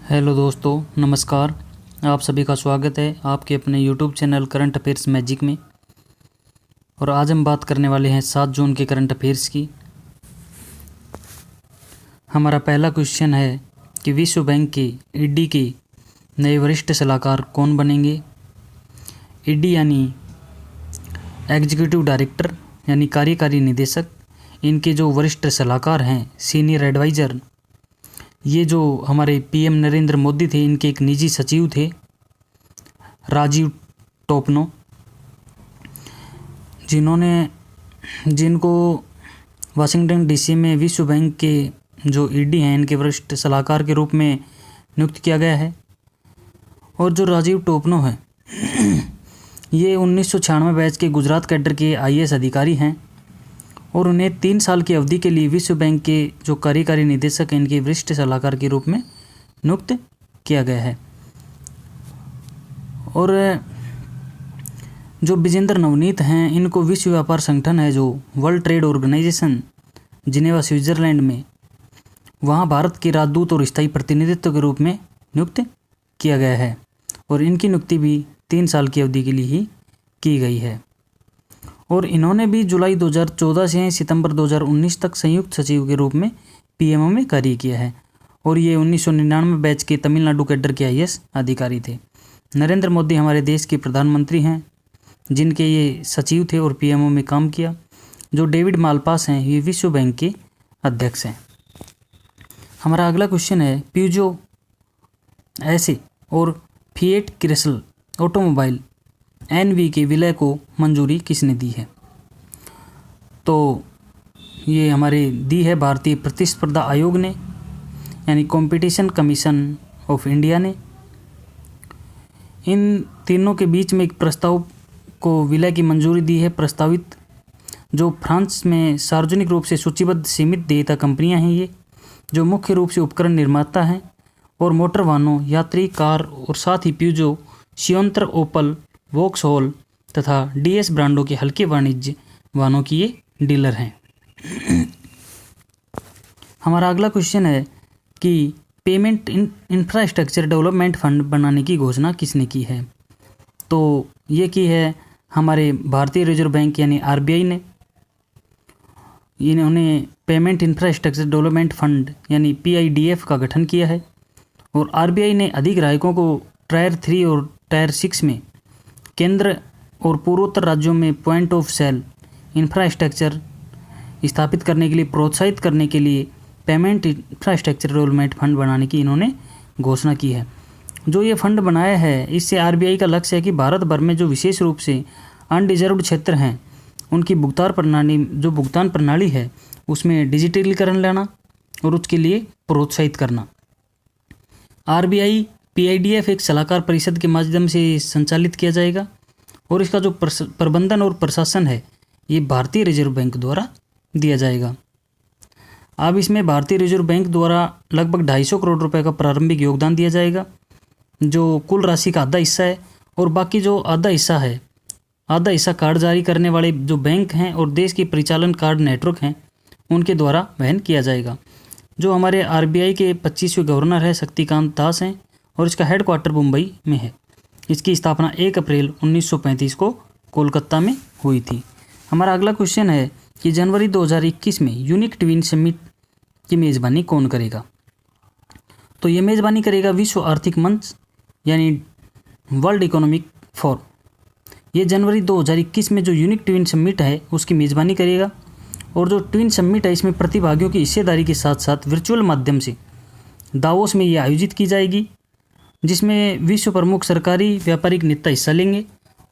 Hello दोस्तों, नमस्कार। आप सभी का स्वागत है आपके अपने YouTube channel current affairs magic में। और आज हम बात करने वाले हैं 7 जून के करंट अफेयर्स की। हमारा पहला क्वेश्चन है कि विश्व बैंक के ईडी के नए वरिष्ठ सलाहकार कौन बनेंगे। ईडी यानी एग्जीक्यूटिव डायरेक्टर यानी कार्यकारी निदेशक। इनके जो वरिष्ठ सलाहकार हैं, सीनियर एडवाइज़र, ये जो हमारे पीएम नरेंद्र मोदी थे, इनके एक निजी सचिव थे, राजीव टोपनो, जिनको वाशिंगटन डीसी में विश्व बैंक के जो ईडी हैं, इनके वरिष्ठ सलाहकार के रूप में नियुक्त किया गया है। और जो राजीव टोपनो है ये 1996 बैच के गुजरात कैडर के आईएएस अधिकारी हैं और उन्हें 3 साल की अवधि के लिए विश्व बैंक के जो कार्यकारी निदेशक हैं, इनके वरिष्ठ सलाहकार के रूप में नियुक्त किया गया है। और जो विजेंद्र नवनीत हैं, इनको विश्व व्यापार संगठन है जो world trade organisation Geneva Switzerland में, वहाँ भारत के राजदूत और स्थायी प्रतिनिधित्व के रूप में नियुक्त किया गया है। और इनकी नियुक्ति भी 3 साल की अवधि के लिए ही की गई है। और इन्होंने भी जुलाई 2014 से सितंबर 2019 तक संयुक्त सचिव के रूप में पीएमओ में कार्य किया है। और ये 1999 बैच के तमिलनाडु कैडर के आईएएस अधिकारी थे। नरेंद्र मोदी हमारे देश के प्रधानमंत्री हैं, जिनके ये सचिव थे और पीएमओ में काम किया। जो डेविड मालपास हैं, ये विश्व बैंक के अध्यक्ष हैं। हमारा अगला क्वेश्चन है, प्यूजो ऐसे और फिएट क्रिसल ऑटोमोबाइल एनवी के विलय को मंजूरी किसने दी है। तो ये हमारे दी है भारतीय प्रतिस्पर्धा आयोग ने, यानी कंपटीशन कमीशन ऑफ इंडिया ने। इन तीनों के बीच में एक प्रस्ताव को विलय की मंजूरी दी है। प्रस्तावित जो फ्रांस में सार्वजनिक रूप से सूचीबद्ध सीमित देयता कंपनियां हैं, ये जो मुख्य रूप से उपकरण निर्माता हैं और मोटर वाहनों, यात्री कार और साथ ही प्यूजो, सियोंत्र, ओपल, वोक्सहॉल तथा डीएस ब्रांडों के हल्के वाणिज्य वाहनों की ये डीलर हैं। हमारा अगला क्वेश्चन है कि पेमेंट इंफ्रास्ट्रक्चर डेवलपमेंट फंड बनाने की घोषणा किसने की है। तो ये की है हमारे भारतीय रिजर्व बैंक यानी आरबीआई ने। इन्होंने पेमेंट इंफ्रास्ट्रक्चर डेवलपमेंट फंड यानी पीआईडीएफ का गठन किया है। और आरबीआई ने अधिक ग्राहकों को टायर 3 और टायर 6 में केंद्र और पूर्वोत्तर राज्यों में पॉइंट ऑफ सेल इंफ्रास्ट्रक्चर स्थापित करने के लिए प्रोत्साहित करने के लिए पेमेंट इंफ्रास्ट्रक्चर डेवलपमेंट फंड बनाने की इन्होंने घोषणा की है। जो ये फंड बनाया है, इससे आरबीआई का लक्ष्य है कि भारत भर में जो विशेष रूप से अनडिजर्व्ड क्षेत्र हैं, उनकी भुगतान प्रणाली है, उसमें डिजिटलीकरण लाना और उसके लिए प्रोत्साहित करना। आरबीआई पीआईडीएफ एक सलाहकार परिषद के माध्यम से संचालित किया जाएगा और इसका जो प्रबंधन और प्रशासन है, ये भारतीय रिजर्व बैंक द्वारा दिया जाएगा। अब इसमें भारतीय रिजर्व बैंक द्वारा लगभग 250 करोड़ रुपए का प्रारंभिक योगदान दिया जाएगा, जो कुल राशि का आधा हिस्सा है। और बाकी जो आधा हिस्सा कार्ड जारी करने वाले जो बैंक हैं और देश की परिचालन कार्ड नेटवर्क हैं, उनके द्वारा वहन किया जाएगा। जो हमारे आरबीआई के 25वें गवर्नर है शक्तिकांत दास हैं और इसका हेडक्वार्टर मुंबई में है। इसकी स्थापना 1 अप्रैल 1935 को कोलकाता में हुई थी। हमारा अगला क्वेश्चन है कि जनवरी 2021 में यूनिक ट्विन समिट की मेज़बानी कौन करेगा। तो ये मेज़बानी करेगा विश्व आर्थिक मंच यानी वर्ल्ड इकोनॉमिक फोरम। ये जनवरी 2021 में जो यूनिक ट्विन समिट है, उसकी मेज़बानी करेगा। और जो ट्विन समिट है, इसमें प्रतिभागियों की हिस्सेदारी के साथ साथ वर्चुअल माध्यम से दावोस में ये आयोजित की जाएगी, जिसमें विश्व प्रमुख सरकारी व्यापारिक नेता हिस्सा लेंगे।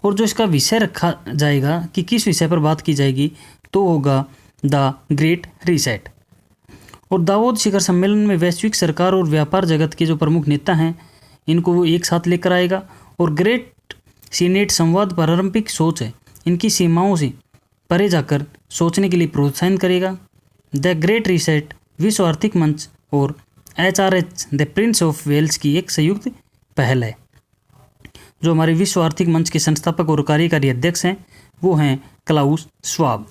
और जो इसका विषय रखा जाएगा कि किस विषय पर बात की जाएगी, तो होगा द ग्रेट रीसेट। और दावोस शिखर सम्मेलन में वैश्विक सरकार और व्यापार जगत के जो प्रमुख नेता हैं, इनको वो एक साथ लेकर आएगा। और ग्रेट सीनेट संवाद पारंपरिक सोच है, इनकी सीमाओं से परे जाकर सोचने के लिए प्रोत्साहन करेगा। द ग्रेट रीसेट विश्व आर्थिक मंच और HRH the prince of Wales की एक संयुक्त पहल है। जो हमारे विश्व आर्थिक मंच के संस्थापक और कार्यकारी अध्यक्ष हैं, वो हैं क्लाउस श्वाब।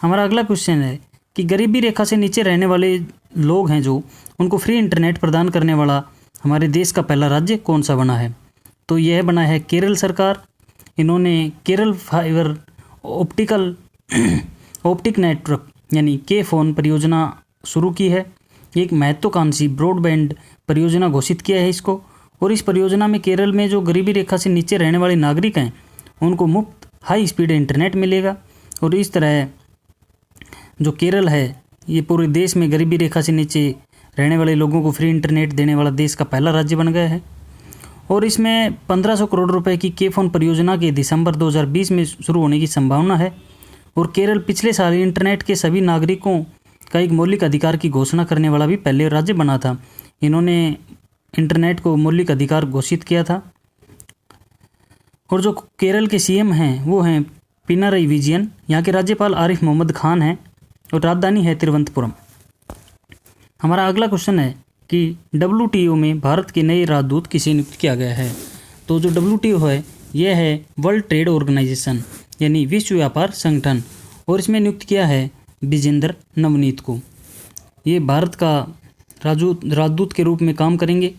हमारा अगला क्वेश्चन है कि गरीबी रेखा से नीचे रहने वाले लोग हैं जो उनको फ्री इंटरनेट प्रदान करने वाला हमारे देश का पहला राज्य कौन सा बना है? तो यह बना है केरल सरकार। इन्होंने केरल फाइबर ऑप्टिक नेटवर्क यानी के फोन परियोजना शुरू की है। एक महत्वाकांक्षी ब्रॉडबैंड परियोजना घोषित किया है इसको। और इस परियोजना में केरल में जो गरीबी रेखा से नीचे रहने वाले नागरिक हैं उनको मुफ्त हाई स्पीड इंटरनेट मिलेगा। और इस तरह जो केरल है ये पूरे देश में गरीबी रेखा से नीचे रहने वाले लोगों को फ्री इंटरनेट देने वाला देश का पहला राज्य बन गया है। और इसमें 1500 करोड़ रुपए की के फोन परियोजना के दिसंबर 2020 में शुरू होने की संभावना है। और केरल पिछले साल इंटरनेट के सभी नागरिकों का एक मौलिक अधिकार की घोषणा करने वाला भी पहले राज्य बना था। इन्होंने इंटरनेट को मौलिक अधिकार घोषित किया था। और जो केरल के सीएम हैं वो हैं पिनाराई विजयन। यहाँ के राज्यपाल आरिफ मोहम्मद खान हैं और राजधानी है तिरुवनंतपुरम। हमारा अगला क्वेश्चन है कि WTO में भारत के नए राजदूत किसे नियुक्त किया गया है? तो जो WTO है यह है वर्ल्ड ट्रेड ऑर्गेनाइजेशन यानी विश्व व्यापार संगठन। और इसमें नियुक्त किया है विजेंद्र नवनीत को। ये भारत का राजदूत के रूप में काम करेंगे।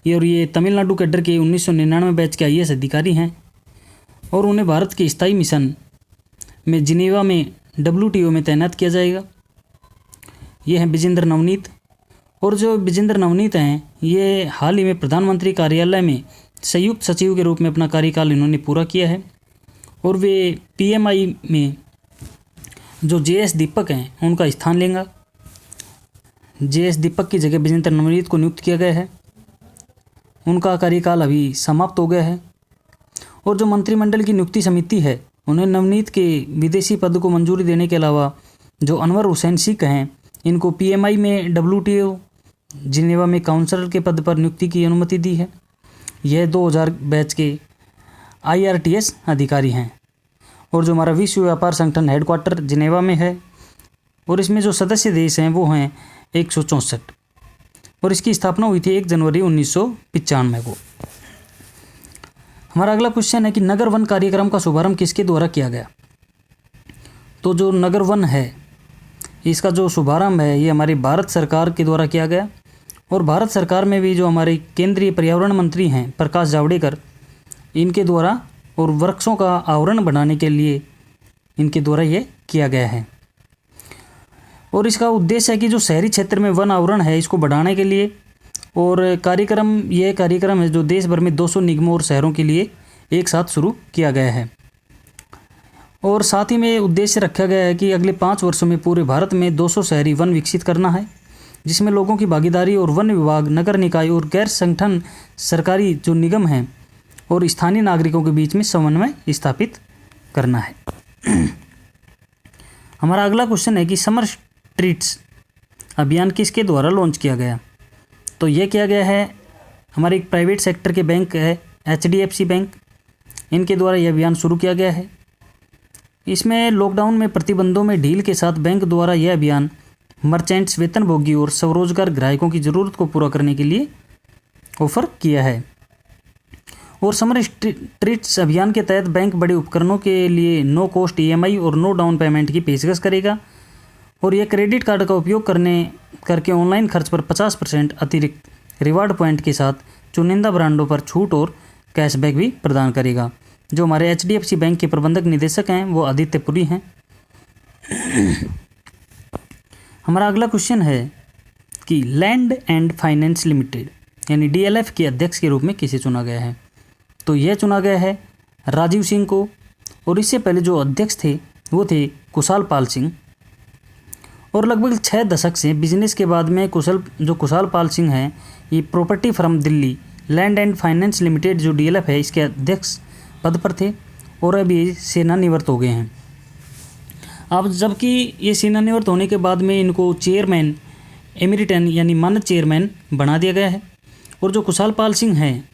ये तमिलनाडु कैडर के 1999 बैच के IAS अधिकारी हैं। और उन्हें भारत के स्थायी मिशन में जिनेवा में WTO में तैनात किया जाएगा। ये हैं विजेंद्र नवनीत। और जो विजेंद्र नवनीत हैं ये हाल ही में प्रधानमंत्री कार्यालय में संयुक्त सचिव के रूप में अपना कार्यकाल इन्होंने पूरा किया है। और वे PMI में जो JS दीपक हैं उनका स्थान लेंगे। JS दीपक की जगह विजेंद्र नवनीत को नियुक्त किया गया है। उनका कार्यकाल अभी समाप्त हो गया है। और जो मंत्रिमंडल की नियुक्ति समिति है उन्हें नवनीत के विदेशी पद को मंजूरी देने के अलावा जो अनवर हुसैन सिख हैं इनको PMI में WTO जिनेवा में काउंसलर के पद पर नियुक्ति की अनुमति दी है। यह 2000 बैच के IRTS अधिकारी हैं। और जो हमारा विश्व व्यापार संगठन हेडक्वार्टर जिनेवा में है। और इसमें जो सदस्य देश हैं वो हैं 164। और इसकी स्थापना हुई थी 1 जनवरी 1995 को। हमारा अगला क्वेश्चन है कि नगर वन कार्यक्रम का शुभारंभ किसके द्वारा किया गया? तो जो नगर वन है इसका जो शुभारंभ है ये हमारी भारत सरकार के द्वारा किया गया। और भारत सरकार में भी जो हमारे केंद्रीय पर्यावरण मंत्री हैं प्रकाश जावड़ेकर इनके द्वारा और वृक्षों का आवरण बनाने के लिए इनके द्वारा ये किया गया है। और इसका उद्देश्य है कि जो शहरी क्षेत्र में वन आवरण है इसको बढ़ाने के लिए। और यह कार्यक्रम है जो देश भर में 200 निगमों और शहरों के लिए एक साथ शुरू किया गया है। और साथ ही में उद्देश्य रखा गया है कि अगले 5 वर्षों में पूरे भारत में 200 शहरी वन विकसित करना है, जिसमें लोगों की भागीदारी और वन विभाग, नगर निकाय और गैर संगठन सरकारी जो निगम हैं और स्थानीय नागरिकों के बीच में समन्वय स्थापित करना है। हमारा अगला क्वेश्चन है कि समर स्ट्रीट्स अभियान किसके द्वारा लॉन्च किया गया? तो यह किया गया है हमारे एक प्राइवेट सेक्टर के बैंक है HDFC बैंक, इनके द्वारा यह अभियान शुरू किया गया है। इसमें लॉकडाउन में प्रतिबंधों में ढील के साथ बैंक द्वारा यह अभियान मर्चेंट्स, वेतनभोगी और स्वरोजगार ग्राहकों की ज़रूरत को पूरा करने के लिए ऑफर किया है। और समर स्ट्रीट्स अभियान के तहत बैंक बड़े उपकरणों के लिए नो कॉस्ट EMI और नो डाउन पेमेंट की पेशकश करेगा। और यह क्रेडिट कार्ड का उपयोग करके ऑनलाइन खर्च पर 50% अतिरिक्त रिवार्ड पॉइंट के साथ चुनिंदा ब्रांडों पर छूट और कैशबैक भी प्रदान करेगा। जो हमारे HDFC बैंक के प्रबंधक निदेशक हैं वो आदित्य पुरी हैं। हमारा अगला क्वेश्चन है कि लैंड एंड फाइनेंस लिमिटेड यानी DLF के अध्यक्ष के रूप में किसे चुना गया है? तो यह चुना गया है राजीव सिंह को। और इससे पहले जो अध्यक्ष थे वो थे कुशाल पाल सिंह। और लगभग 6 दशक से बिजनेस के बाद में कुशाल पाल सिंह हैं ये property firm Delhi land and finance limited जो DLF है इसके अध्यक्ष पद पर थे और अभी सेवानिवृत्त हो गए हैं। अब जबकि ये सेवानिवृत्त होने के बाद में इनको चेयरमैन एमिरिटन यानी मानद चेयरमैन बना दिया गया है। और जो कुशाल पाल सिंह हैं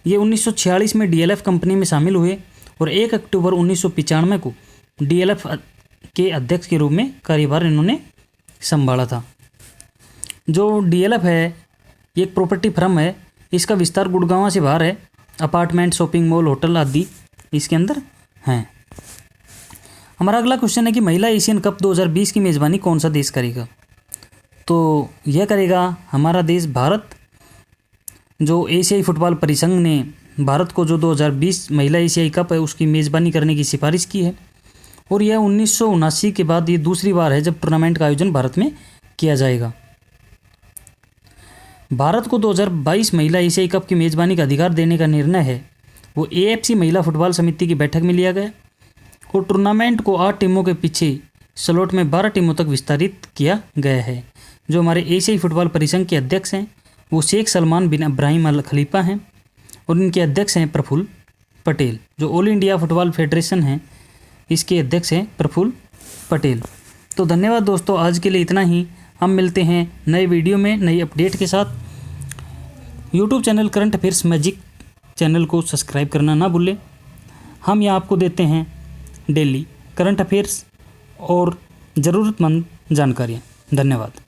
ये 1946 में DLF कंपनी में शामिल हुए और 1 अक्टूबर 1995 को DLF के अध्यक्ष के रूप में कार्यभार इन्होंने संभाला था। जो DLF है ये एक प्रॉपर्टी फर्म है। इसका विस्तार गुड़गांव से बाहर है। अपार्टमेंट, शॉपिंग मॉल, होटल आदि इसके अंदर हैं। हमारा अगला क्वेश्चन है कि महिला एशियन कप 2020 की मेज़बानी कौन सा देश करेगा? तो यह करेगा हमारा देश भारत। जो एशियाई फुटबॉल परिसंघ ने भारत को जो 2020 महिला एशियाई कप है उसकी मेज़बानी करने की सिफारिश की है और यह 1979 के बाद ये दूसरी बार है जब टूर्नामेंट का आयोजन भारत में किया जाएगा। भारत को 2022 महिला एशियाई कप की मेज़बानी का अधिकार देने का निर्णय है वो AFC महिला फुटबॉल समिति की बैठक में लिया गया और टूर्नामेंट को 8 टीमों के पीछे स्लॉट में 12 टीमों तक विस्तारित किया गया है। जो हमारे एशियाई फुटबॉल परिसंघ के अध्यक्ष हैं वो शेख सलमान बिन इब्राहिम अल खलीफा हैं और इनके अध्यक्ष हैं प्रफुल्ल पटेल। जो ऑल इंडिया फुटबॉल फेडरेशन है इसके अध्यक्ष हैं प्रफुल्ल पटेल। तो धन्यवाद दोस्तों, आज के लिए इतना ही। हम मिलते हैं नए वीडियो में नई अपडेट के साथ। YouTube channel current affairs magic channel को सब्सक्राइब करना ना भूलें। हम यहाँ आपको देते हैं डेली करंट अफेयर्स और ज़रूरतमंद जानकारियाँ। धन्यवाद।